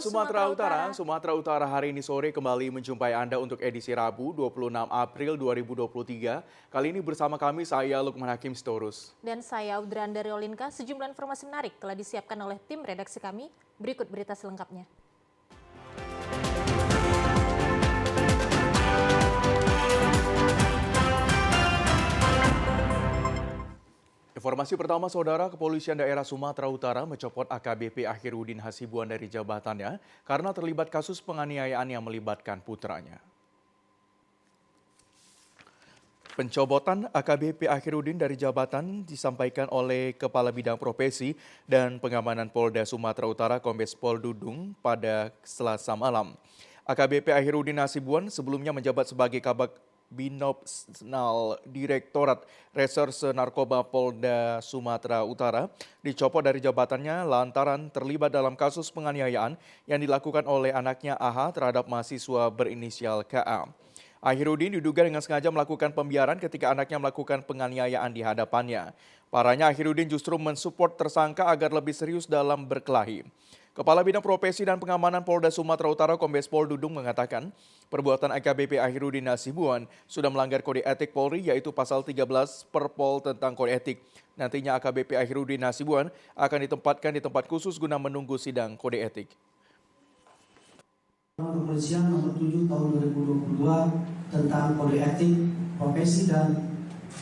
Sumatera Utara hari ini sore kembali menjumpai Anda untuk edisi Rabu 26 April 2023. Kali ini bersama kami saya Lukman Hakim Sitorus. Dan saya Audrandari Riolinka. Sejumlah informasi menarik telah disiapkan oleh tim redaksi kami. Berikut berita selengkapnya. Informasi pertama, Saudara, Kepolisian Daerah Sumatera Utara mencopot AKBP Akhirudin Hasibuan dari jabatannya karena terlibat kasus penganiayaan yang melibatkan putranya. Pencopotan AKBP Akhirudin dari jabatan disampaikan oleh Kepala Bidang Profesi dan Pengamanan Polda Sumatera Utara Kombes Pol Dudung pada Selasa malam. AKBP Akhirudin Hasibuan sebelumnya menjabat sebagai Kabag Binopsnal Direktorat Reserse Narkoba Polda Sumatera Utara dicopot dari jabatannya lantaran terlibat dalam kasus penganiayaan yang dilakukan oleh anaknya AH terhadap mahasiswa berinisial KA. Akhirudin diduga dengan sengaja melakukan pembiaran ketika anaknya melakukan penganiayaan di hadapannya. Parahnya Akhirudin justru mensupport tersangka agar lebih serius dalam berkelahi. Kepala Bidang Profesi dan Pengamanan Polda Sumatera Utara Kombes Pol Dudung mengatakan perbuatan AKBP Akhirudin Hasibuan sudah melanggar kode etik Polri yaitu pasal 13 Perpol tentang kode etik. Nantinya AKBP Akhirudin Hasibuan akan ditempatkan di tempat khusus guna menunggu sidang kode etik. Kepolisian nomor 7 tahun 2022 tentang kode etik profesi dan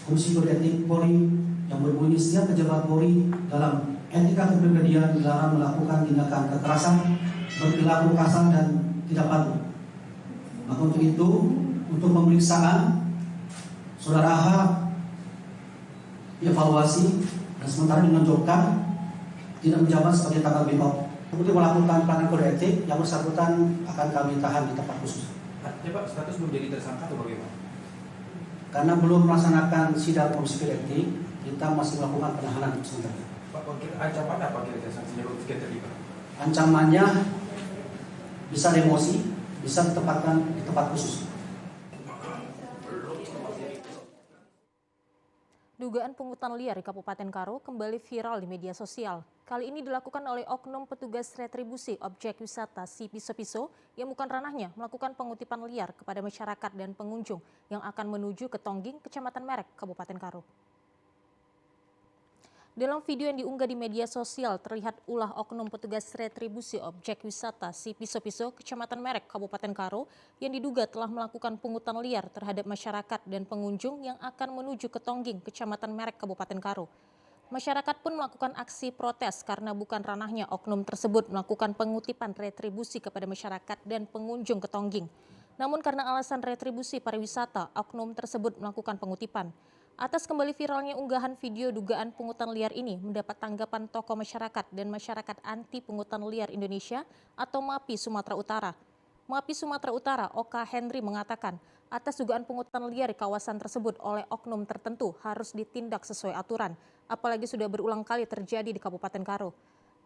Komisi Kode Etik Polri yang berbunyi setiap pejabat Polri dalam etika kepribadian dilarang melakukan tindakan kekerasan, berperilaku kasar dan tidak patuh. Maka untuk itu, untuk pemeriksaan Saudara H dievaluasi dan sementara dinonjolkan tidak menjabat sebagai Kabag Binop. Untuk melakukan pelanggaran kode etik, yang bersangkutan akan kami tahan di tempat khusus. Artinya Pak, status belum jadi tersangka atau bagaimana? Karena belum melaksanakan sidang komisi kode etik, kita masih melakukan penahanan sementara. Pak, ancaman apa kira-kira sanksinya kalau kita terlibat? Ancamannya bisa demosi, bisa ditempatkan di tempat khusus. Dugaan pungutan liar di Kabupaten Karo kembali viral di media sosial. Kali ini dilakukan oleh oknum petugas retribusi objek wisata si Piso-Piso yang bukan ranahnya melakukan pengutipan liar kepada masyarakat dan pengunjung yang akan menuju ke Tongging, Kecamatan Merek, Kabupaten Karo. Dalam video yang diunggah di media sosial terlihat ulah oknum petugas retribusi objek wisata si Piso-Piso Kecamatan Merek Kabupaten Karo yang diduga telah melakukan pungutan liar terhadap masyarakat dan pengunjung yang akan menuju ke Tongging Kecamatan Merek Kabupaten Karo. Masyarakat pun melakukan aksi protes karena bukan ranahnya oknum tersebut melakukan pengutipan retribusi kepada masyarakat dan pengunjung ke Tongging. Namun karena alasan retribusi pariwisata, oknum tersebut melakukan pengutipan. Atas kembali viralnya unggahan video dugaan pungutan liar ini mendapat tanggapan tokoh masyarakat dan masyarakat anti pungutan liar Indonesia atau MAPI Sumatera Utara. MAPI Sumatera Utara, Oka Henry mengatakan, atas dugaan pungutan liar di kawasan tersebut oleh oknum tertentu harus ditindak sesuai aturan, apalagi sudah berulang kali terjadi di Kabupaten Karo.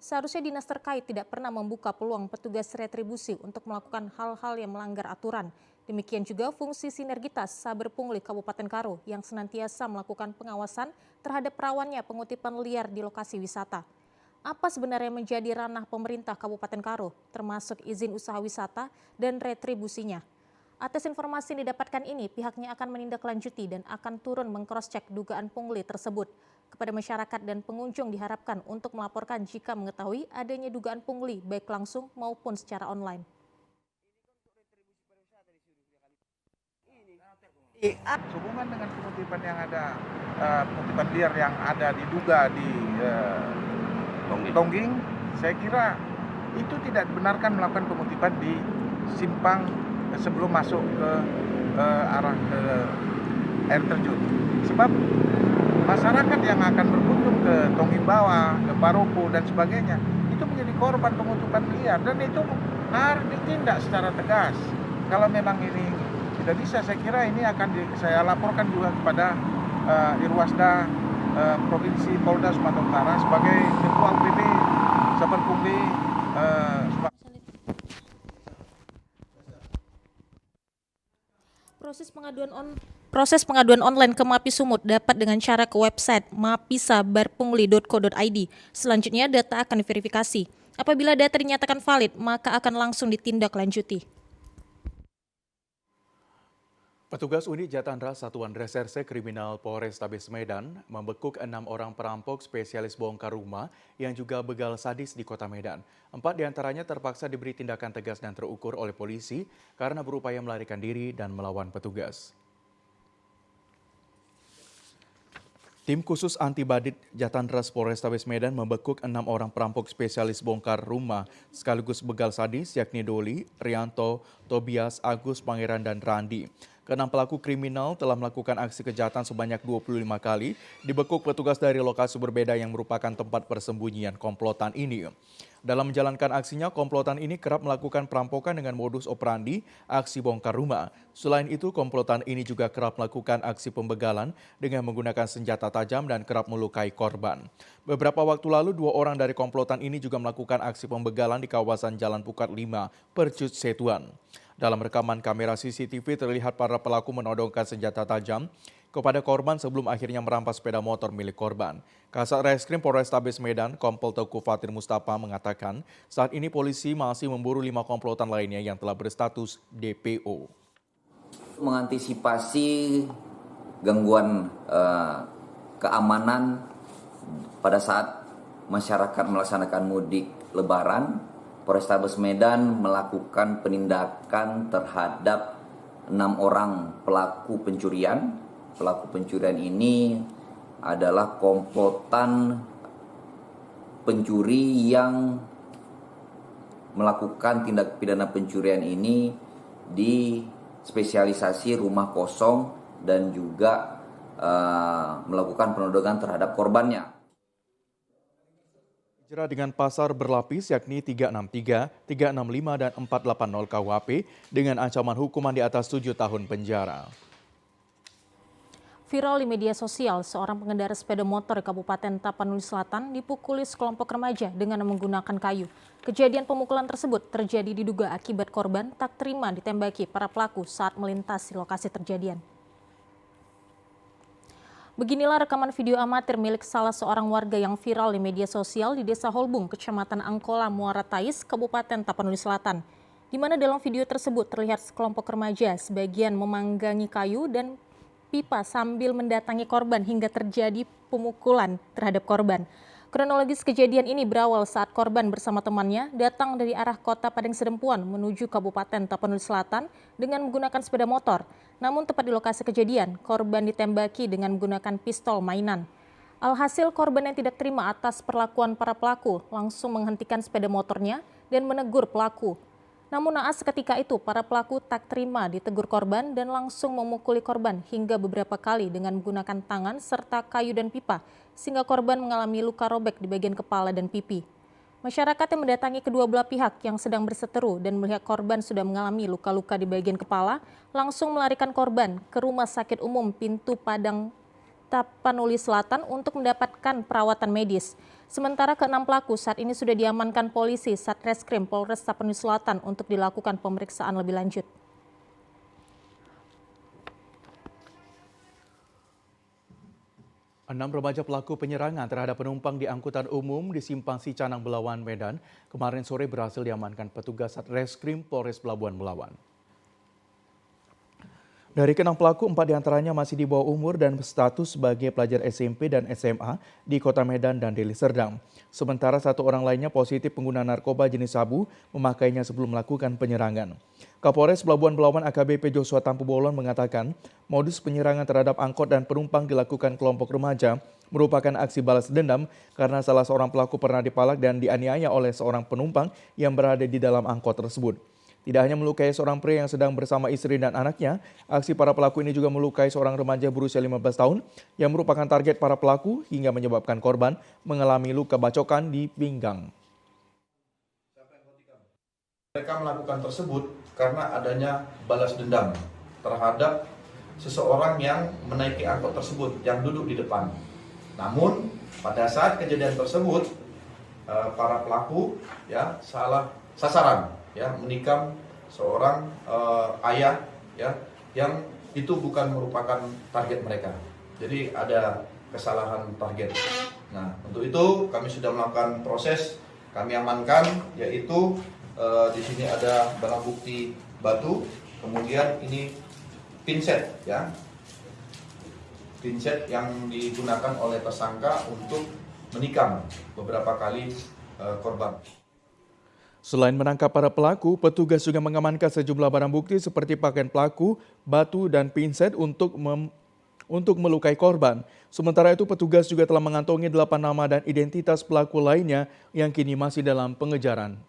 Seharusnya dinas terkait tidak pernah membuka peluang petugas retribusi untuk melakukan hal-hal yang melanggar aturan. Demikian juga fungsi sinergitas Saber Pungli Kabupaten Karo yang senantiasa melakukan pengawasan terhadap rawannya pengutipan liar di lokasi wisata. Apa sebenarnya menjadi ranah pemerintah Kabupaten Karo, termasuk izin usaha wisata dan retribusinya? Atas informasi yang didapatkan ini, pihaknya akan menindaklanjuti dan akan turun meng-cross-check dugaan pungli tersebut. Kepada masyarakat dan pengunjung diharapkan untuk melaporkan jika mengetahui adanya dugaan pungli baik langsung maupun secara online. Sehubungan dengan pengutipan yang ada, pengutipan liar yang ada diduga di Tongging, saya kira itu tidak dibenarkan melakukan pengutipan di simpang sebelum masuk ke arah ke air terjun. Sebab masyarakat yang akan berkunjung ke Tongging Bawah, ke Paropo dan sebagainya, itu menjadi korban pengutipan liar dan itu harus ditindak secara tegas. Kalau memang ini tidak bisa, saya kira ini akan saya laporkan juga kepada Irwasda Provinsi Polda Sumatera Utara sebagai Ketua UPD Saber Pungli. Proses pengaduan online ke MAPI Sumut dapat dengan cara ke website mapisabarpungli.co.id. Selanjutnya data akan diverifikasi. Apabila data dinyatakan valid, maka akan langsung ditindaklanjuti. Petugas unit Jatandra Satuan Reserse Kriminal Polrestabes Medan membekuk 6 orang perampok spesialis bongkar rumah yang juga begal sadis di kota Medan. 4 diantaranya terpaksa diberi tindakan tegas dan terukur oleh polisi karena berupaya melarikan diri dan melawan petugas. Tim khusus anti-badit Jatandras Polrestabes Medan membekuk 6 orang perampok spesialis bongkar rumah sekaligus begal sadis yakni Doli, Rianto, Tobias, Agus, Pangeran, dan Randi. Keenam pelaku kriminal telah melakukan aksi kejahatan sebanyak 25 kali, dibekuk petugas dari lokasi berbeda yang merupakan tempat persembunyian komplotan ini. Dalam menjalankan aksinya, komplotan ini kerap melakukan perampokan dengan modus operandi aksi bongkar rumah. Selain itu, komplotan ini juga kerap melakukan aksi pembegalan dengan menggunakan senjata tajam dan kerap melukai korban. Beberapa waktu lalu, 2 orang dari komplotan ini juga melakukan aksi pembegalan di kawasan Jalan Pukat 5, Percut Setuan. Dalam rekaman kamera CCTV terlihat para pelaku menodongkan senjata tajam kepada korban sebelum akhirnya merampas sepeda motor milik korban. Kasat Reskrim Polrestabes Medan, Kompol Teguh Fatir Mustafa mengatakan saat ini polisi masih memburu 5 komplotan lainnya yang telah berstatus DPO. Mengantisipasi gangguan keamanan pada saat masyarakat melaksanakan mudik Lebaran, Polrestabes Medan melakukan penindakan terhadap 6 orang pelaku pencurian. Pelaku pencurian ini adalah komplotan pencuri yang melakukan tindak pidana pencurian ini di spesialisasi rumah kosong dan juga melakukan penodongan terhadap korbannya. Dijerat dengan pasal berlapis yakni 363, 365, dan 480 KUHP dengan ancaman hukuman di atas 7 tahun penjara. Viral di media sosial, seorang pengendara sepeda motor di Kabupaten Tapanuli Selatan dipukuli sekelompok remaja dengan menggunakan kayu. Kejadian pemukulan tersebut terjadi diduga akibat korban tak terima ditembaki para pelaku saat melintasi lokasi kejadian. Beginilah rekaman video amatir milik salah seorang warga yang viral di media sosial di Desa Holbung, Kecamatan Angkola, Muara Tais, Kabupaten Tapanuli Selatan. Di mana dalam video tersebut terlihat sekelompok remaja sebagian memanggangi kayu dan pipa sambil mendatangi korban hingga terjadi pemukulan terhadap korban. Kronologis kejadian ini berawal saat korban bersama temannya datang dari arah kota Padang Sedempuan menuju Kabupaten Tapanuli Selatan dengan menggunakan sepeda motor. Namun tepat di lokasi kejadian, korban ditembaki dengan menggunakan pistol mainan. Alhasil korban yang tidak terima atas perlakuan para pelaku langsung menghentikan sepeda motornya dan menegur pelaku. Namun naas ketika itu para pelaku tak terima ditegur korban dan langsung memukuli korban hingga beberapa kali dengan menggunakan tangan serta kayu dan pipa sehingga korban mengalami luka robek di bagian kepala dan pipi. Masyarakat yang mendatangi kedua belah pihak yang sedang berseteru dan melihat korban sudah mengalami luka-luka di bagian kepala langsung melarikan korban ke Rumah Sakit Umum Pintu Padang Tapanuli Selatan untuk mendapatkan perawatan medis. Sementara ke-6 pelaku saat ini sudah diamankan polisi Satreskrim Polres Tapanuli Selatan untuk dilakukan pemeriksaan lebih lanjut. Enam remaja pelaku penyerangan terhadap penumpang di angkutan umum di Simpang Sicanang, Belawan, Medan kemarin sore berhasil diamankan petugas Satreskrim Polres Pelabuhan Belawan. Dari ke-6 pelaku, 4 diantaranya masih di bawah umur dan berstatus sebagai pelajar SMP dan SMA di Kota Medan dan Deli Serdang. Sementara 1 orang lainnya positif pengguna narkoba jenis sabu memakainya sebelum melakukan penyerangan. Kapolres Pelabuhan Belawan AKBP Joshua Tampu Bolon mengatakan modus penyerangan terhadap angkot dan penumpang dilakukan kelompok remaja merupakan aksi balas dendam karena salah seorang pelaku pernah dipalak dan dianiaya oleh seorang penumpang yang berada di dalam angkot tersebut. Tidak hanya melukai seorang pria yang sedang bersama istri dan anaknya, aksi para pelaku ini juga melukai seorang remaja berusia 15 tahun yang merupakan target para pelaku hingga menyebabkan korban mengalami luka bacokan di pinggang. Mereka melakukan tersebut karena adanya balas dendam terhadap seseorang yang menaiki angkot tersebut yang duduk di depan. Namun pada saat kejadian tersebut para pelaku salah sasaran, menikam seorang ayah yang itu bukan merupakan target mereka. Jadi ada kesalahan target. Nah, untuk itu kami sudah melakukan proses kami amankan, yaitu di sini ada barang bukti batu, kemudian ini pinset ya, pinset yang digunakan oleh tersangka untuk menikam beberapa kali korban. Selain menangkap para pelaku, petugas juga mengamankan sejumlah barang bukti seperti pakaian pelaku, batu, dan pinset untuk melukai korban. Sementara itu, petugas juga telah mengantongi 8 nama dan identitas pelaku lainnya yang kini masih dalam pengejaran.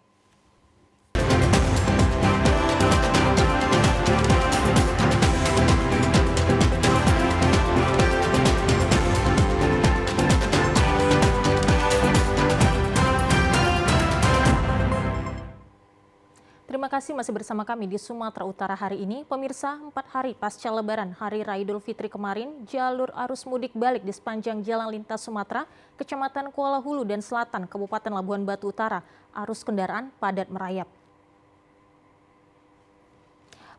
Terima kasih masih bersama kami di Sumatera Utara hari ini. Pemirsa, 4 hari pasca Lebaran, Hari Raya Idul Fitri kemarin, jalur arus mudik balik di sepanjang Jalan Lintas Sumatera, Kecamatan Kuala Hulu dan Selatan, Kabupaten Labuhan Batu Utara, arus kendaraan padat merayap.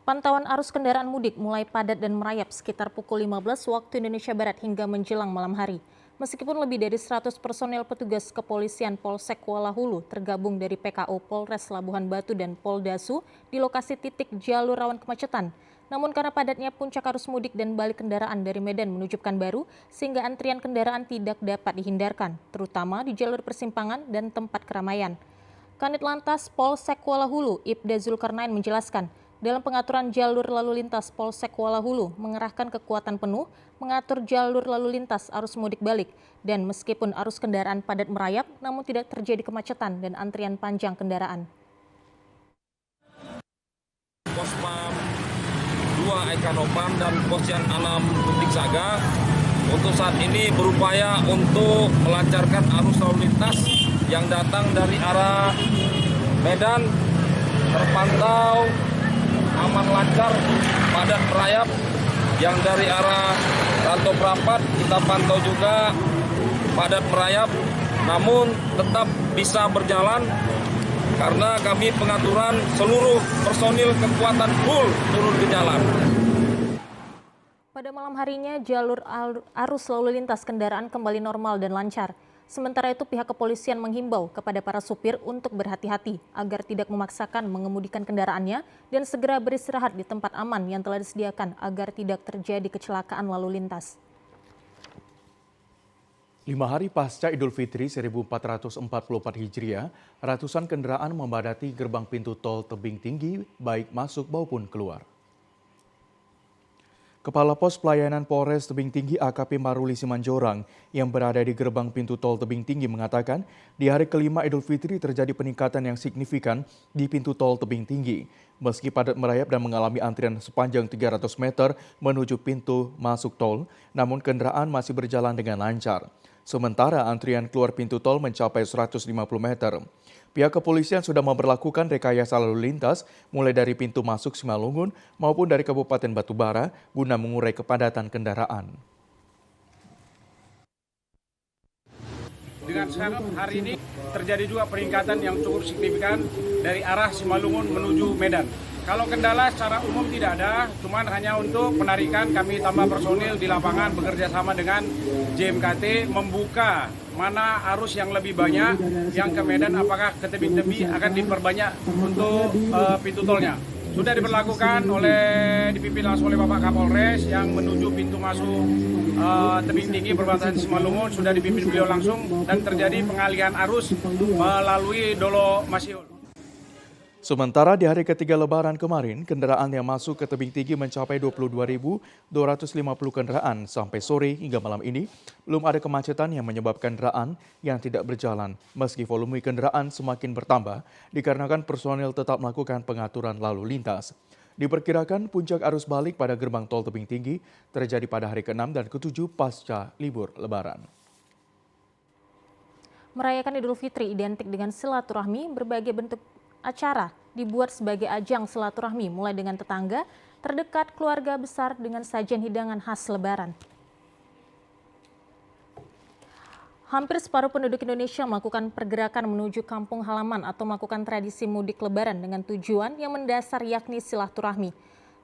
Pantauan arus kendaraan mudik mulai padat dan merayap sekitar pukul 15 waktu Indonesia Barat hingga menjelang malam hari. Meskipun lebih dari 100 personel petugas kepolisian Polsek Kuala Hulu tergabung dari PKO Polres Labuhan Batu dan Poldasu di lokasi titik jalur rawan kemacetan. Namun karena padatnya puncak arus mudik dan balik kendaraan dari Medan menuju Pekanbaru, sehingga antrian kendaraan tidak dapat dihindarkan, terutama di jalur persimpangan dan tempat keramaian. Kanit Lantas Polsek Kuala Hulu, Ibda Zulkarnain menjelaskan, dalam pengaturan jalur lalu lintas, Polsek Kuala Hulu mengerahkan kekuatan penuh mengatur jalur lalu lintas arus mudik balik. Dan meskipun arus kendaraan padat merayap, namun tidak terjadi kemacetan dan antrian panjang kendaraan. Pospam 2 Ekanopan dan Posyan 6 Tutik Saga untuk saat ini berupaya untuk melancarkan arus lalu lintas yang datang dari arah Medan, terpantau aman lancar, padat merayap. Yang dari arah Rantau Prapat kita pantau juga padat merayap, namun tetap bisa berjalan karena kami pengaturan seluruh personil kekuatan full turun ke jalan. Pada malam harinya, jalur arus lalu lintas kendaraan kembali normal dan lancar. Sementara itu, pihak kepolisian menghimbau kepada para supir untuk berhati-hati agar tidak memaksakan mengemudikan kendaraannya dan segera beristirahat di tempat aman yang telah disediakan agar tidak terjadi kecelakaan lalu lintas. 5 hari pasca Idul Fitri 1444 Hijriah, ratusan kendaraan memadati gerbang pintu tol Tebing Tinggi baik masuk maupun keluar. Kepala Pos Pelayanan Polres Tebing Tinggi AKP Maruli Simanjorang yang berada di gerbang pintu tol Tebing Tinggi mengatakan di hari kelima Idul Fitri terjadi peningkatan yang signifikan di pintu tol Tebing Tinggi. Meski padat merayap dan mengalami antrian sepanjang 300 meter menuju pintu masuk tol, namun kendaraan masih berjalan dengan lancar. Sementara antrian keluar pintu tol mencapai 150 meter. Pihak kepolisian sudah memberlakukan rekayasa lalu lintas mulai dari pintu masuk Simalungun maupun dari Kabupaten Batubara guna mengurai kepadatan kendaraan. Dengan sekarang hari ini terjadi juga peningkatan yang cukup signifikan dari arah Simalungun menuju Medan. Kalau kendala secara umum tidak ada, cuman hanya untuk penarikan kami tambah personil di lapangan bekerja sama dengan JMKT membuka mana arus yang lebih banyak yang ke Medan, apakah ke Tebing-Tebing akan diperbanyak untuk pintu tolnya. Sudah diberlakukan dipimpin langsung oleh Bapak Kapolres yang menuju pintu masuk Tebing Tinggi perbatasan Simalungun, sudah dipimpin beliau langsung dan terjadi pengalihan arus melalui Dolo Masiul. Sementara di hari ketiga Lebaran kemarin, kendaraan yang masuk ke Tebing Tinggi mencapai 22.250 kendaraan. Sampai sore hingga malam ini, belum ada kemacetan yang menyebabkan kendaraan yang tidak berjalan. Meski volume kendaraan semakin bertambah, dikarenakan personel tetap melakukan pengaturan lalu lintas. Diperkirakan puncak arus balik pada gerbang tol Tebing Tinggi terjadi pada hari ke-6 dan ke-7 pasca libur Lebaran. Merayakan Idul Fitri identik dengan silaturahmi, berbagai bentuk acara dibuat sebagai ajang silaturahmi mulai dengan tetangga, terdekat, keluarga besar dengan sajian hidangan khas Lebaran. Hampir separuh penduduk Indonesia melakukan pergerakan menuju kampung halaman atau melakukan tradisi mudik Lebaran dengan tujuan yang mendasar yakni silaturahmi.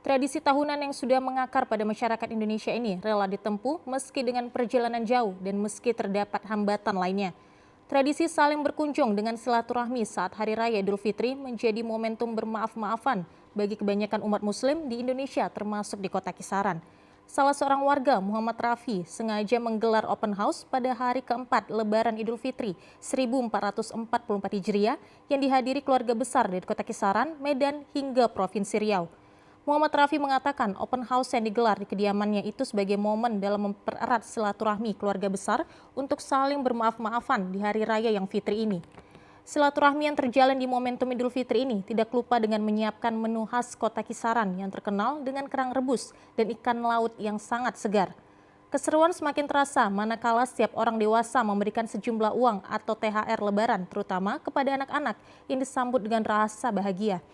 Tradisi tahunan yang sudah mengakar pada masyarakat Indonesia ini rela ditempuh meski dengan perjalanan jauh dan meski terdapat hambatan lainnya. Tradisi saling berkunjung dengan silaturahmi saat Hari Raya Idul Fitri menjadi momentum bermaaf-maafan bagi kebanyakan umat muslim di Indonesia termasuk di Kota Kisaran. Salah seorang warga, Muhammad Rafi, sengaja menggelar open house pada hari keempat Lebaran Idul Fitri 1444 Hijriah yang dihadiri keluarga besar dari Kota Kisaran, Medan hingga Provinsi Riau. Muhammad Rafi mengatakan open house yang digelar di kediamannya itu sebagai momen dalam mempererat silaturahmi keluarga besar untuk saling bermaaf-maafan di Hari Raya yang Fitri ini. Silaturahmi yang terjalin di momentum Idul Fitri ini tidak lupa dengan menyiapkan menu khas Kota Kisaran yang terkenal dengan kerang rebus dan ikan laut yang sangat segar. Keseruan semakin terasa manakala setiap orang dewasa memberikan sejumlah uang atau THR Lebaran terutama kepada anak-anak yang disambut dengan rasa bahagia.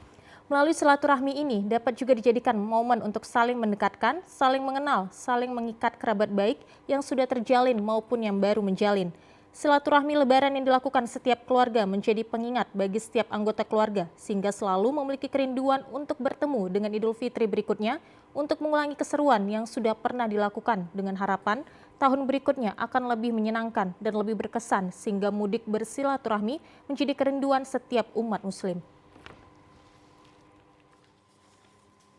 Melalui silaturahmi ini dapat juga dijadikan momen untuk saling mendekatkan, saling mengenal, saling mengikat kerabat baik yang sudah terjalin maupun yang baru menjalin. Silaturahmi Lebaran yang dilakukan setiap keluarga menjadi pengingat bagi setiap anggota keluarga sehingga selalu memiliki kerinduan untuk bertemu dengan Idul Fitri berikutnya untuk mengulangi keseruan yang sudah pernah dilakukan dengan harapan tahun berikutnya akan lebih menyenangkan dan lebih berkesan sehingga mudik bersilaturahmi menjadi kerinduan setiap umat muslim.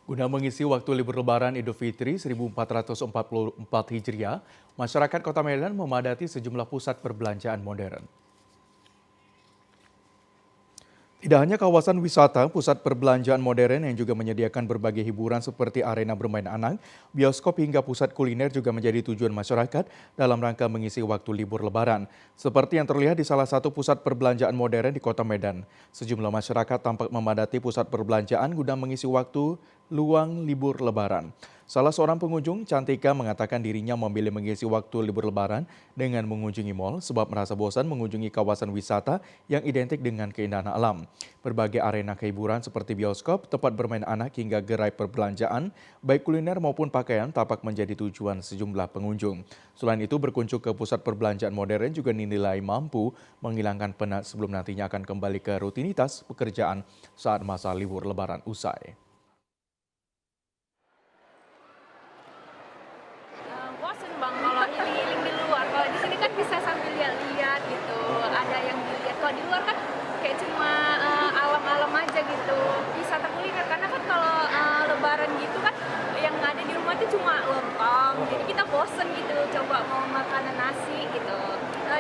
Guna mengisi waktu libur Lebaran Idul Fitri 1444 Hijriah, masyarakat Kota Medan memadati sejumlah pusat perbelanjaan modern. Tidak hanya kawasan wisata, pusat perbelanjaan modern yang juga menyediakan berbagai hiburan seperti arena bermain anak, bioskop hingga pusat kuliner juga menjadi tujuan masyarakat dalam rangka mengisi waktu libur Lebaran. Seperti yang terlihat di salah satu pusat perbelanjaan modern di Kota Medan. Sejumlah masyarakat tampak memadati pusat perbelanjaan guna mengisi waktu luang libur Lebaran. Salah seorang pengunjung, Cantika, mengatakan dirinya memilih mengisi waktu libur Lebaran dengan mengunjungi mal sebab merasa bosan mengunjungi kawasan wisata yang identik dengan keindahan alam. Berbagai arena kehiburan seperti bioskop, tempat bermain anak hingga gerai perbelanjaan, baik kuliner maupun pakaian tampak menjadi tujuan sejumlah pengunjung. Selain itu, berkunjung ke pusat perbelanjaan modern juga dinilai mampu menghilangkan penat sebelum nantinya akan kembali ke rutinitas pekerjaan saat masa libur Lebaran usai. Bosen bang kalau healing di luar, kalau di sini kan bisa sambil lihat-lihat gitu, ada yang dilihat. Kalau di luar kan kayak cuma alam-alam aja gitu, wisata kuliner. Karena kan kalau Lebaran gitu kan yang ada di rumah itu cuma lontong, jadi kita bosen gitu coba mau makanan nasi gitu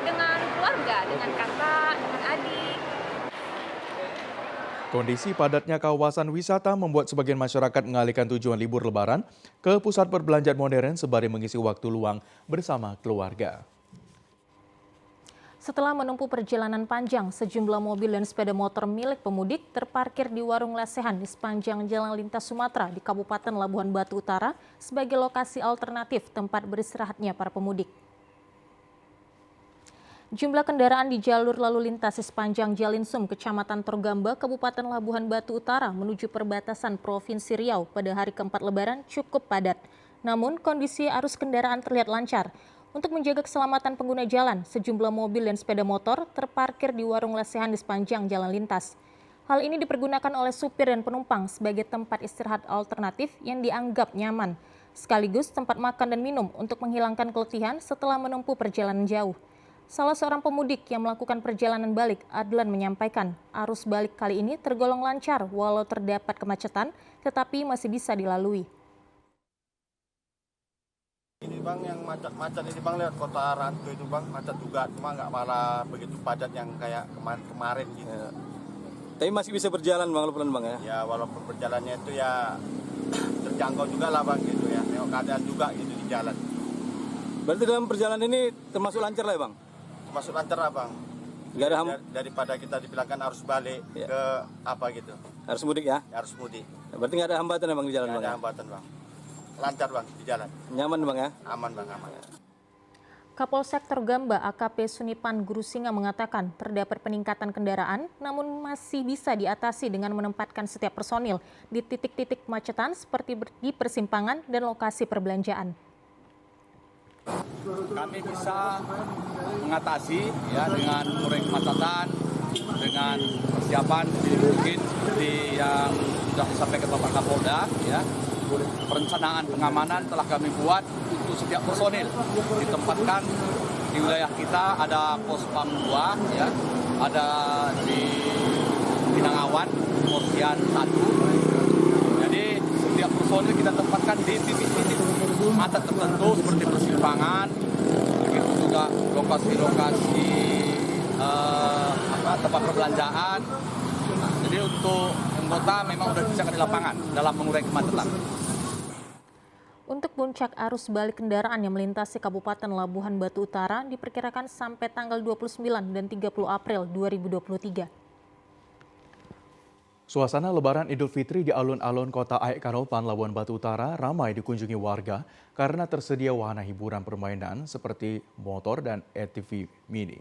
dengan keluarga, dengan kakak, dengan adik. Kondisi padatnya kawasan wisata membuat sebagian masyarakat mengalihkan tujuan libur Lebaran ke pusat perbelanjaan modern sembari mengisi waktu luang bersama keluarga. Setelah menempuh perjalanan panjang, sejumlah mobil dan sepeda motor milik pemudik terparkir di warung lesehan di sepanjang Jalan Lintas Sumatera di Kabupaten Labuhan Batu Utara sebagai lokasi alternatif tempat beristirahatnya para pemudik. Jumlah kendaraan di jalur lalu lintas di sepanjang Jalinsum, Kecamatan Torgamba, Kabupaten Labuhan Batu Utara menuju perbatasan Provinsi Riau pada hari keempat Lebaran cukup padat. Namun kondisi arus kendaraan terlihat lancar. Untuk menjaga keselamatan pengguna jalan, sejumlah mobil dan sepeda motor terparkir di warung lesehan di sepanjang jalan lintas. Hal ini dipergunakan oleh supir dan penumpang sebagai tempat istirahat alternatif yang dianggap nyaman, sekaligus tempat makan dan minum untuk menghilangkan keletihan setelah menempuh perjalanan jauh. Salah seorang pemudik yang melakukan perjalanan balik, Adlan, menyampaikan arus balik kali ini tergolong lancar walau terdapat kemacetan, tetapi masih bisa dilalui. Ini bang yang macet-macet ini bang, lihat kota Rantu itu bang macet juga, cuma nggak malah begitu padat yang kayak kemarin gitu. Ya. Tapi masih bisa berjalan bang, pelan bang ya? Ya walaupun berjalannya itu ya terjangkau juga lah bang gitu ya, nengok keadaan juga gitu di jalan. Berarti dalam perjalanan ini termasuk lancar lah ya bang? Termasuk lancar lah bang. Gak ada daripada kita dibilangkan harus balik ya, ke apa gitu. Harus mudik ya? Harus mudik. Berarti nggak ada hambatan ya bang di jalan bang? Nggak ada hambatan bang. Lancar bang di jalan. Nyaman bang ya? Aman bang, aman. Kapolsek Torgamba AKP Sunipan Guru Singa mengatakan terdapat peningkatan kendaraan namun masih bisa diatasi dengan menempatkan setiap personil di titik-titik kemacetan seperti di persimpangan dan lokasi perbelanjaan. Kami bisa mengatasi ya dengan mengurangi kemacetan, dengan persiapan mungkin seperti yang sudah disampaikan Bapak Kapolda ya. Perencanaan pengamanan telah kami buat untuk setiap personil ditempatkan di wilayah kita ada Pospam 2 ya, ada di Pinangawan, Posyan 1. Jadi setiap personil kita tempatkan di titik-titik macet tertentu seperti persimpangan, begitu juga lokasi-lokasi tempat perbelanjaan. Jadi untuk anggota memang sudah disiapkan di lapangan dalam mengurai kemacetan. Untuk puncak arus balik kendaraan yang melintasi Kabupaten Labuhan Batu Utara diperkirakan sampai tanggal 29 dan 30 April 2023. Suasana Lebaran Idul Fitri di alun-alun Kota Aek Kanopan, Labuhan Batu Utara ramai dikunjungi warga karena tersedia wahana hiburan permainan seperti motor dan ATV mini.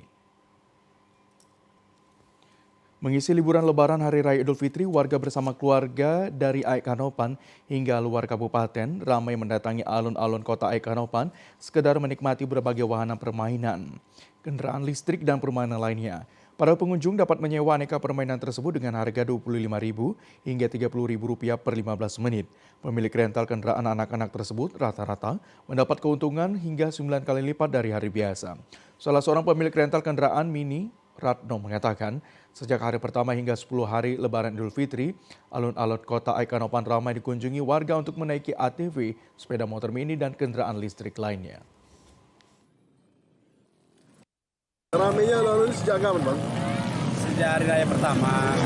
Mengisi liburan Lebaran Hari Raya Idul Fitri, warga bersama keluarga dari Aek Kanopan hingga luar kabupaten ramai mendatangi alun-alun Kota Aek Kanopan sekedar menikmati berbagai wahana permainan, kendaraan listrik dan permainan lainnya. Para pengunjung dapat menyewa aneka permainan tersebut dengan harga Rp25.000 hingga Rp30.000 per 15 menit. Pemilik rental kendaraan anak-anak tersebut rata-rata mendapat keuntungan hingga 9 kali lipat dari hari biasa. Salah seorang pemilik rental kendaraan mini, Ratno, mengatakan sejak hari pertama hingga 10 hari Lebaran Idul Fitri, alun-alun Kota Aek Kanopan ramai dikunjungi warga untuk menaiki ATV, sepeda motor mini, dan kendaraan listrik lainnya. Ramainya lalu ini sejak kapan, Bang? Sejak hari raya pertama.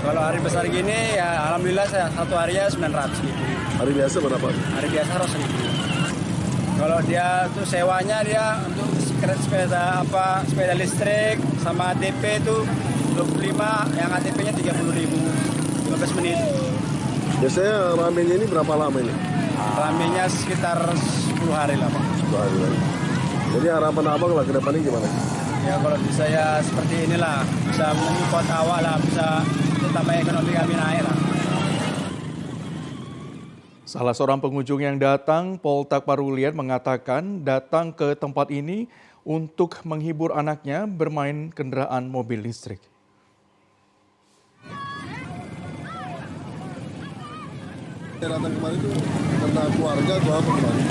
Kalau hari besar gini ya alhamdulillah satu harinya 900 gitu. Hari biasa berapa? Hari biasa harus 1.000. Kalau dia tuh sewanya dia untuk sepeda listrik sama ATP itu 25, yang ATP-nya 30.000, 15 menit. Biasanya ramainya ini berapa lama ini? Ramainya sekitar 10 hari lah, Bang. 10 hari lagi. Jadi harapan Abang lah ke depannya gimana? Ya kalau bisa ya seperti inilah, bisa menyupport awal lah, bisa tambah ekonomi kami naik lah. Salah seorang pengunjung yang datang, Poltak Parulian, mengatakan datang ke tempat ini untuk menghibur anaknya bermain kendaraan mobil listrik. Datang kemarin itu karena keluarga atau apa kemarin?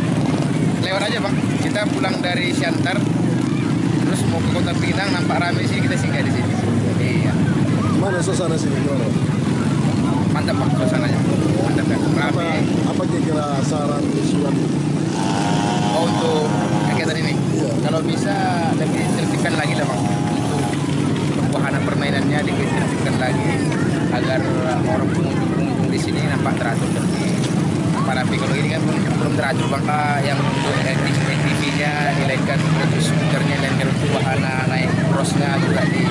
Lewat aja, Bang. Kita pulang dari Siantar, terus mau ke Kota Pinang, nampak ramai sini, kita singgah di sini. Iya. Gimana suasana sini? Gimana? Mantap, Bang, suasananya. Mantap, ya. Ramai. Apa kira-kira saran usulan? Oh, untuk kegiatan ini? Iya. Kalau bisa lebih ditertibkan lagi lah, Bang. Untuk wahana permainannya ditertibkan lagi agar orang pengunjung di sini nampak teratur lebih rapi. Kalau ini kan belum teratur, Bang. Yang untuk ATV-nya dilainkan, untuk skuternya dilainkan, untuk wahana naik cross-nya juga di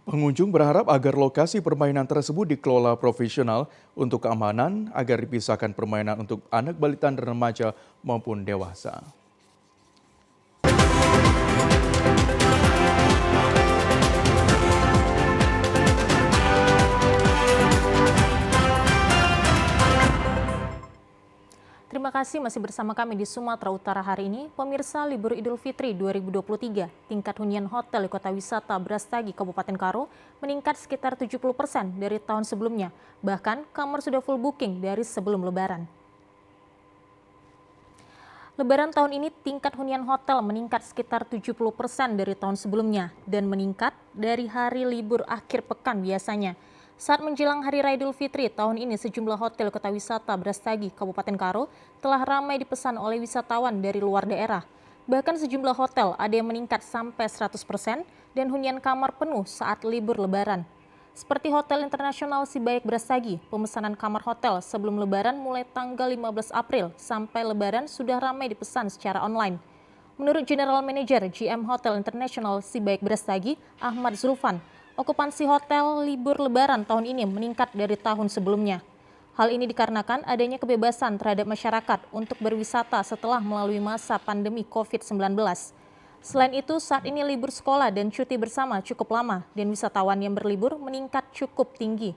Pengunjung berharap agar lokasi permainan tersebut dikelola profesional untuk keamanan agar dipisahkan permainan untuk anak balita dan remaja maupun dewasa. Terima kasih masih bersama kami di Sumatera Utara hari ini. Pemirsa, libur Idul Fitri 2023, tingkat hunian hotel di Kota Wisata Brastagi, Kabupaten Karo meningkat sekitar 70% dari tahun sebelumnya. Bahkan kamar sudah full booking dari sebelum Lebaran. Lebaran tahun ini tingkat hunian hotel meningkat sekitar 70% dari tahun sebelumnya dan meningkat dari hari libur akhir pekan biasanya. Saat menjelang Hari Raya Idul Fitri tahun ini, sejumlah hotel Kota Wisata Brastagi, Kabupaten Karo telah ramai dipesan oleh wisatawan dari luar daerah. Bahkan sejumlah hotel ada yang meningkat sampai 100% dan hunian kamar penuh saat libur Lebaran. Seperti Hotel Internasional Sibaik Brastagi, pemesanan kamar hotel sebelum Lebaran mulai tanggal 15 April sampai Lebaran sudah ramai dipesan secara online. Menurut General Manager GM Hotel Internasional Sibaik Brastagi, Ahmad Zulfan, okupansi hotel libur Lebaran tahun ini meningkat dari tahun sebelumnya. Hal ini dikarenakan adanya kebebasan terhadap masyarakat untuk berwisata setelah melalui masa pandemi COVID-19. Selain itu, saat ini libur sekolah dan cuti bersama cukup lama dan wisatawan yang berlibur meningkat cukup tinggi.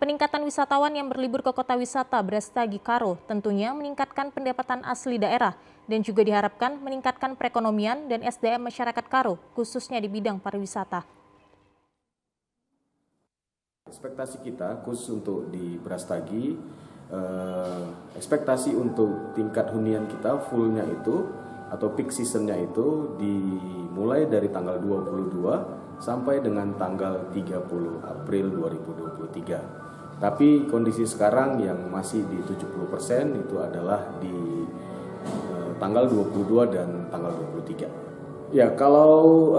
Peningkatan wisatawan yang berlibur ke Kota Wisata Brastagi Karo tentunya meningkatkan pendapatan asli daerah dan juga diharapkan meningkatkan perekonomian dan SDM masyarakat Karo, khususnya di bidang pariwisata. Ekspektasi kita khusus untuk di Brastagi ekspektasi untuk tingkat hunian kita fullnya itu atau peak seasonnya itu dimulai dari tanggal 22 sampai dengan tanggal 30 April 2023. Tapi kondisi sekarang yang masih di 70% itu adalah di tanggal 22 dan tanggal 23. Ya, kalau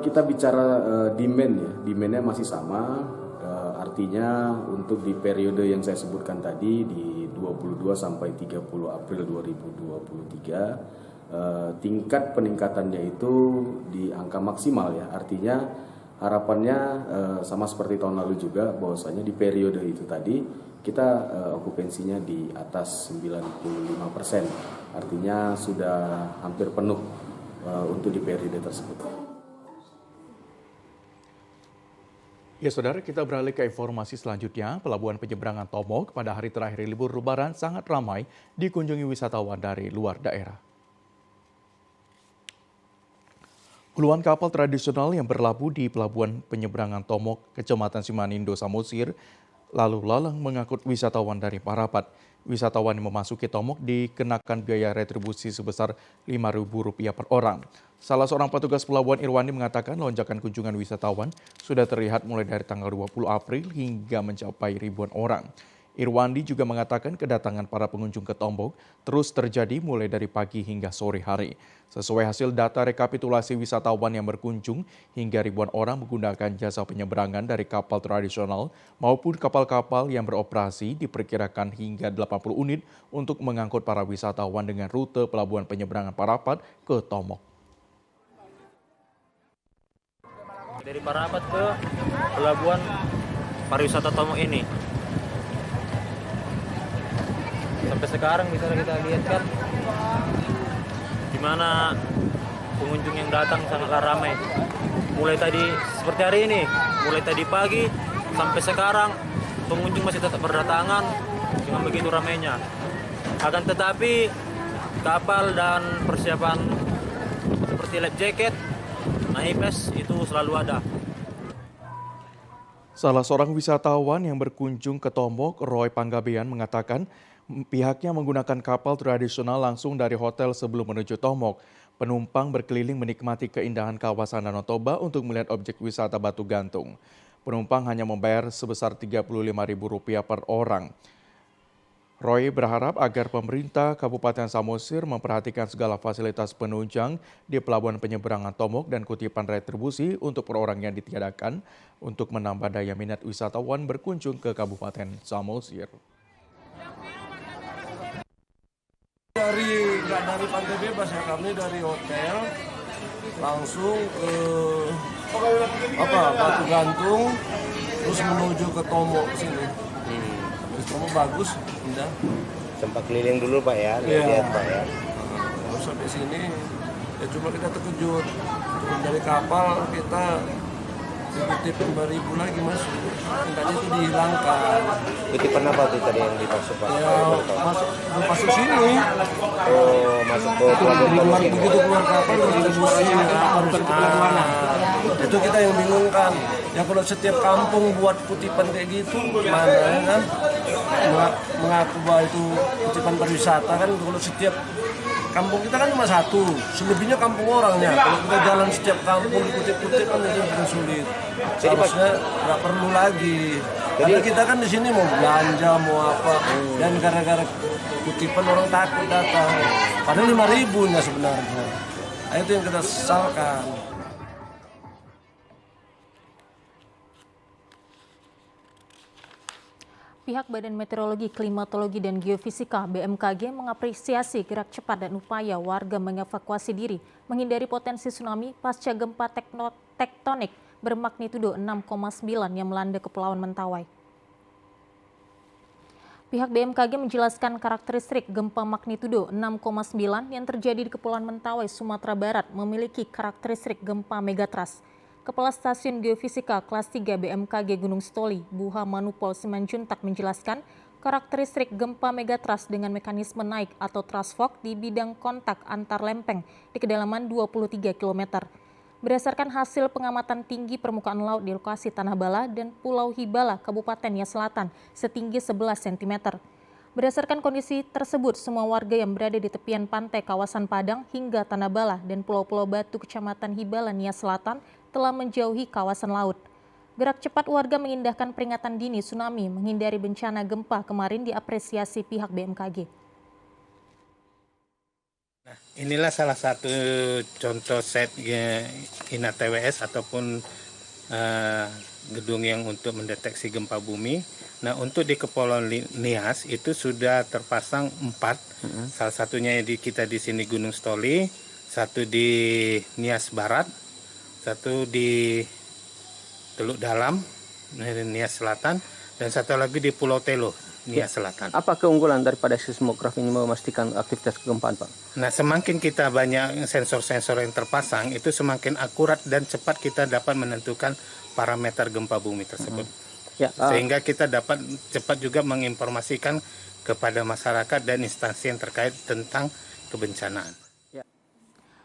kita bicara demand ya, demandnya masih sama. Artinya untuk di periode yang saya sebutkan tadi di 22 sampai 30 April 2023 tingkat peningkatannya itu di angka maksimal ya. Artinya harapannya sama seperti tahun lalu juga bahwasanya di periode itu tadi kita okupansinya di atas 95%. Artinya sudah hampir penuh untuk di periode tersebut. Ya saudara, kita beralih ke informasi selanjutnya. Pelabuhan penyeberangan Tomok pada hari terakhir libur Lebaran sangat ramai dikunjungi wisatawan dari luar daerah. Puluhan kapal tradisional yang berlabuh di Pelabuhan Penyeberangan Tomok, Kecamatan Simanindo, Samosir, lalu lalang mengangkut wisatawan dari Parapat. Wisatawan yang memasuki Tomok dikenakan biaya retribusi sebesar Rp5.000 per orang. Salah seorang petugas pelabuhan Irwandi mengatakan lonjakan kunjungan wisatawan sudah terlihat mulai dari tanggal 20 April hingga mencapai ribuan orang. Irwandi juga mengatakan kedatangan para pengunjung ke Tomok terus terjadi mulai dari pagi hingga sore hari. Sesuai hasil data rekapitulasi wisatawan yang berkunjung, hingga ribuan orang menggunakan jasa penyeberangan dari kapal tradisional maupun kapal-kapal yang beroperasi diperkirakan hingga 80 unit untuk mengangkut para wisatawan dengan rute Pelabuhan Penyeberangan Parapat ke Tomok. Dari Parapat ke Pelabuhan Pariwisata Tomok ini. Sampai sekarang bisa kita lihat kan di mana pengunjung yang datang sangatlah ramai. Mulai tadi seperti hari ini, mulai tadi pagi sampai sekarang pengunjung masih tetap berdatangan dengan begitu ramainya. Akan tetapi kapal dan persiapan seperti life jacket, naipes itu selalu ada. Salah seorang wisatawan yang berkunjung ke Tomok, Roy Panggabean, mengatakan pihaknya menggunakan kapal tradisional langsung dari hotel sebelum menuju Tomok. Penumpang berkeliling menikmati keindahan kawasan Danau Toba untuk melihat objek wisata batu gantung. Penumpang hanya membayar sebesar Rp35.000 per orang. Roy berharap agar pemerintah Kabupaten Samosir memperhatikan segala fasilitas penunjang di Pelabuhan Penyeberangan Tomok dan kutipan retribusi untuk per orang yang ditiadakan untuk menambah daya minat wisatawan berkunjung ke Kabupaten Samosir. Nggak dari Pantai Bebas ya, kami dari hotel langsung ke Batu Gantung terus menuju ke Tomok sini. Tomok bagus, indah. Sempat keliling dulu Pak ya, lihat Pak ya. Terus sampai sini ya cuma kita terkejut. Turun dari kapal kita kutipan 2.000 lagi Mas. Tadi itu dihilangkan. Kutipan apa tuh tadi yang dimaksud Pak? Ya, masuk sini. Oh, masuk ke keluar begitu keluar kapal distribusi itu kita yang bingung kan. Ya kalau setiap kampung buat kutipan kayak gitu gimana ya kan? Mengaku bahwa itu kutipan pariwisata kan, kalau setiap kampung kita kan cuma satu, selebihnya kampung orangnya. Kalau kita jalan setiap kampung kutip-kutip kan itu bukan sulit. Seharusnya nggak perlu lagi. Karena kita kan di sini mau belanja, mau apa, dan gara-gara kutipan orang takut datang. Padahal 5.000-nya sebenarnya. Nah, itu yang kita sesalkan. Pihak Badan Meteorologi, Klimatologi, dan Geofisika (BMKG) mengapresiasi gerak cepat dan upaya warga mengevakuasi diri menghindari potensi tsunami pasca gempa tektonik bermagnitudo 6,9 yang melanda Kepulauan Mentawai. Pihak BMKG menjelaskan karakteristik gempa magnitudo 6,9 yang terjadi di Kepulauan Mentawai, Sumatera Barat memiliki karakteristik gempa megatrust. Kepala Stasiun Geofisika Kelas 3 BMKG Gunung Stoli, Buha Manupol Simanjuntak menjelaskan karakteristik gempa megatrust dengan mekanisme naik atau thrust fault di bidang kontak antar lempeng di kedalaman 23 km. Berdasarkan hasil pengamatan tinggi permukaan laut di lokasi Tanah Bala dan Pulau Hibala, Kabupaten Nias Selatan, setinggi 11 cm. Berdasarkan kondisi tersebut, semua warga yang berada di tepian pantai kawasan Padang hingga Tanah Bala dan Pulau-Pulau Batu Kecamatan Hibala, Nias Selatan telah menjauhi kawasan laut. Gerak cepat warga mengindahkan peringatan dini tsunami menghindari bencana gempa kemarin diapresiasi pihak BMKG. Nah, inilah salah satu contoh set INA TWS ataupun gedung yang untuk mendeteksi gempa bumi. Nah, untuk di Kepulauan Nias itu sudah terpasang 4. Salah satunya kita di sini Gunung Stoli, satu di Nias Barat, satu di Teluk Dalam, Nias Selatan, dan satu lagi di Pulau Telo, Nias Selatan. Apa keunggulan daripada seismograf ini memastikan aktivitas kegempaan, Pak? Nah, semakin kita banyak sensor-sensor yang terpasang, itu semakin akurat dan cepat kita dapat menentukan parameter gempa bumi tersebut. Ya, Sehingga kita dapat cepat juga menginformasikan kepada masyarakat dan instansi yang terkait tentang kebencanaan.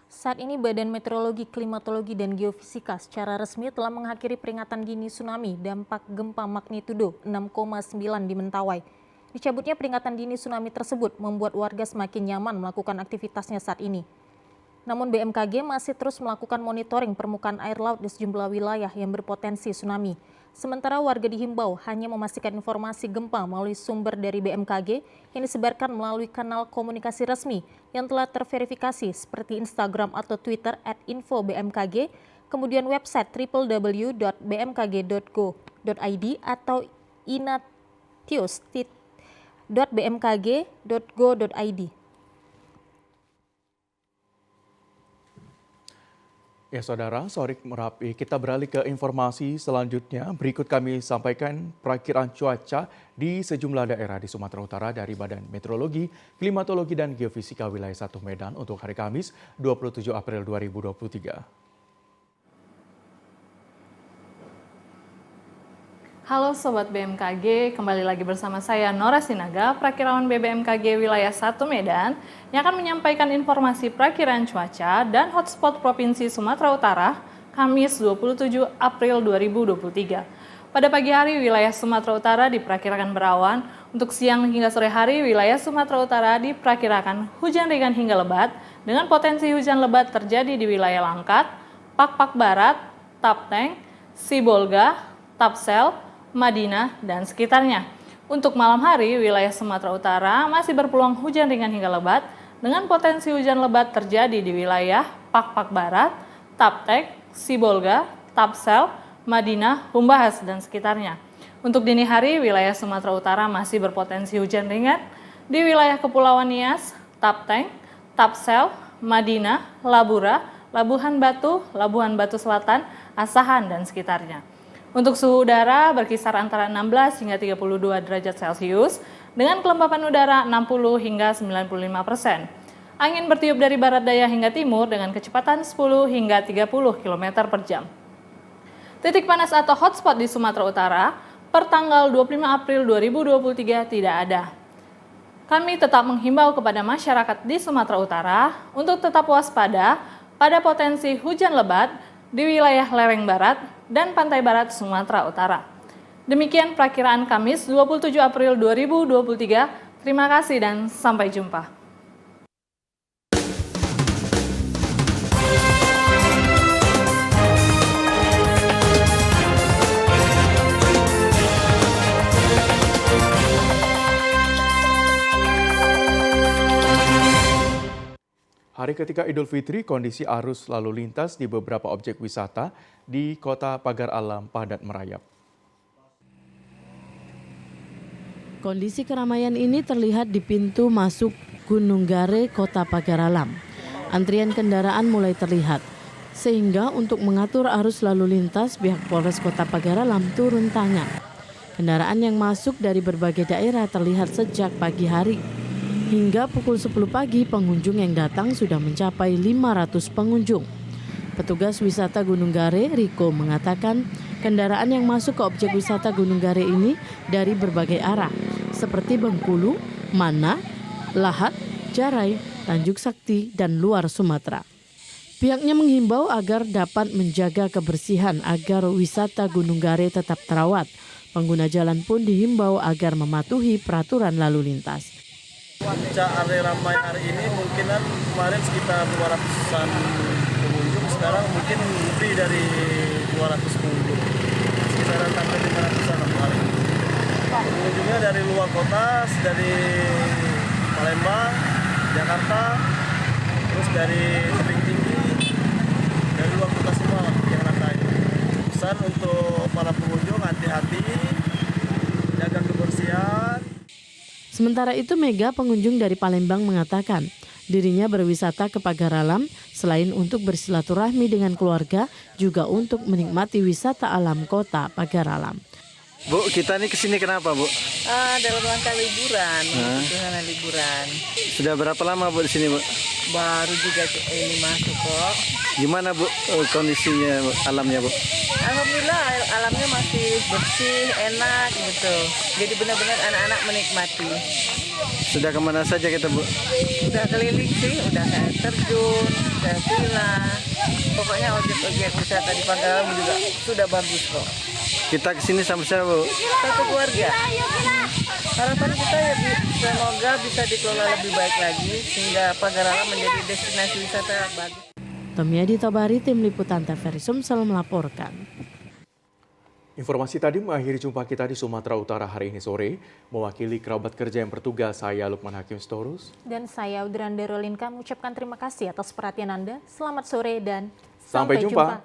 Saat ini Badan Meteorologi, Klimatologi, dan Geofisika secara resmi telah mengakhiri peringatan dini tsunami dampak gempa magnitudo 6,9 di Mentawai. Dicabutnya peringatan dini tsunami tersebut membuat warga semakin nyaman melakukan aktivitasnya saat ini. Namun BMKG masih terus melakukan monitoring permukaan air laut di sejumlah wilayah yang berpotensi tsunami. Sementara warga dihimbau hanya memastikan informasi gempa melalui sumber dari BMKG yang disebarkan melalui kanal komunikasi resmi yang telah terverifikasi seperti Instagram atau Twitter @info_bmkg, kemudian website www.bmkg.go.id atau inatius.bmkg.go.id. Ya saudara, Sorik Merapi, kita beralih ke informasi selanjutnya. Berikut kami sampaikan perakiraan cuaca di sejumlah daerah di Sumatera Utara dari Badan Meteorologi, Klimatologi, dan Geofisika Wilayah 1 Medan untuk hari Kamis 27 April 2023. Halo Sobat BMKG, kembali lagi bersama saya Nora Sinaga, Prakirawan BBMKG Wilayah 1 Medan, yang akan menyampaikan informasi perakiraan cuaca dan hotspot Provinsi Sumatera Utara, Kamis 27 April 2023. Pada pagi hari, wilayah Sumatera Utara diperkirakan berawan. Untuk siang hingga sore hari, wilayah Sumatera Utara diperkirakan hujan ringan hingga lebat, dengan potensi hujan lebat terjadi di wilayah Langkat, Pakpak Barat, Tapteng, Sibolga, Tapsel, Madinah, dan sekitarnya. Untuk malam hari, wilayah Sumatera Utara masih berpeluang hujan ringan hingga lebat dengan potensi hujan lebat terjadi di wilayah Pakpak Barat, Taptek, Sibolga, Tapsel, Madinah, Humbahas, dan sekitarnya. Untuk dini hari, wilayah Sumatera Utara masih berpotensi hujan ringan di wilayah Kepulauan Nias, Tapteng, Tapsel, Madinah, Labura, Labuhan Batu Selatan, Asahan, dan sekitarnya. Untuk suhu udara berkisar antara 16 hingga 32 derajat Celcius dengan kelembapan udara 60 hingga 95%. Angin bertiup dari barat daya hingga timur dengan kecepatan 10 hingga 30 km per jam. Titik panas atau hotspot di Sumatera Utara per tanggal 25 April 2023 tidak ada. Kami tetap menghimbau kepada masyarakat di Sumatera Utara untuk tetap waspada pada potensi hujan lebat di wilayah lereng barat dan pantai barat Sumatera Utara. Demikian perakiraan Kamis 27 April 2023. Terima kasih dan sampai jumpa. Hari ketika Idul Fitri, kondisi arus lalu lintas di beberapa objek wisata di Kota Pagar Alam padat merayap. Kondisi keramaian ini terlihat di pintu masuk Gunung Gare, Kota Pagar Alam. Antrian kendaraan mulai terlihat, sehingga untuk mengatur arus lalu lintas, pihak Polres Kota Pagar Alam turun tangan. Kendaraan yang masuk dari berbagai daerah terlihat sejak pagi hari. Hingga pukul 10 pagi, pengunjung yang datang sudah mencapai 500 pengunjung. Petugas wisata Gunung Gare, Riko, mengatakan kendaraan yang masuk ke objek wisata Gunung Gare ini dari berbagai arah, seperti Bengkulu, Mana, Lahat, Jarai, Tanjung Sakti, dan luar Sumatera. Pihaknya menghimbau agar dapat menjaga kebersihan agar wisata Gunung Gare tetap terawat. Pengguna jalan pun dihimbau agar mematuhi peraturan lalu lintas. Pasca area ramai hari ini mungkinan kemarin sekitar 200-an pengunjung, sekarang mungkin lebih dari 200 pengunjung. Sekitaran sampai 500-an kemarin. Pengunjungnya dari luar kota, dari Palembang, Jakarta, terus dari Tebing Tinggi, dari luar kota semua yang rasain. Pesan untuk para pengunjung hati-hati, jaga kebersihan. Sementara itu, Mega, pengunjung dari Palembang, mengatakan dirinya berwisata ke Pagar Alam selain untuk bersilaturahmi dengan keluarga, juga untuk menikmati wisata alam kota Pagar Alam. Bu, kita ini kesini kenapa, Bu? Dalam rangka liburan, liburan. Sudah berapa lama, Bu, di sini, Bu? Baru juga ini masuk kok. Gimana, Bu, kondisinya, Bu, alamnya, Bu? Alhamdulillah alamnya masih bersih, enak gitu. Jadi benar-benar anak-anak menikmati. Sudah kemana saja kita, Bu? Udah keliling sih, udah kayak terjun, udah villa. Pokoknya objek-objek wisata di Pagar Alam juga sudah bagus kok. Kita kesini sama siapa, Bu? Satu keluarga. Harapan kita ya semoga bisa dikelola lebih baik lagi sehingga Pagar Alam menjadi destinasi wisata bagus. Tomyadi Tobari, Tim Liputan TVRI Sumsel melaporkan. Informasi tadi mengakhiri jumpa kita di Sumatera Utara hari ini sore. Mewakili kerabat kerja yang bertugas, saya Lukman Hakim Storus. Dan saya Udrandi Rolinka mengucapkan terima kasih atas perhatian Anda. Selamat sore dan sampai jumpa.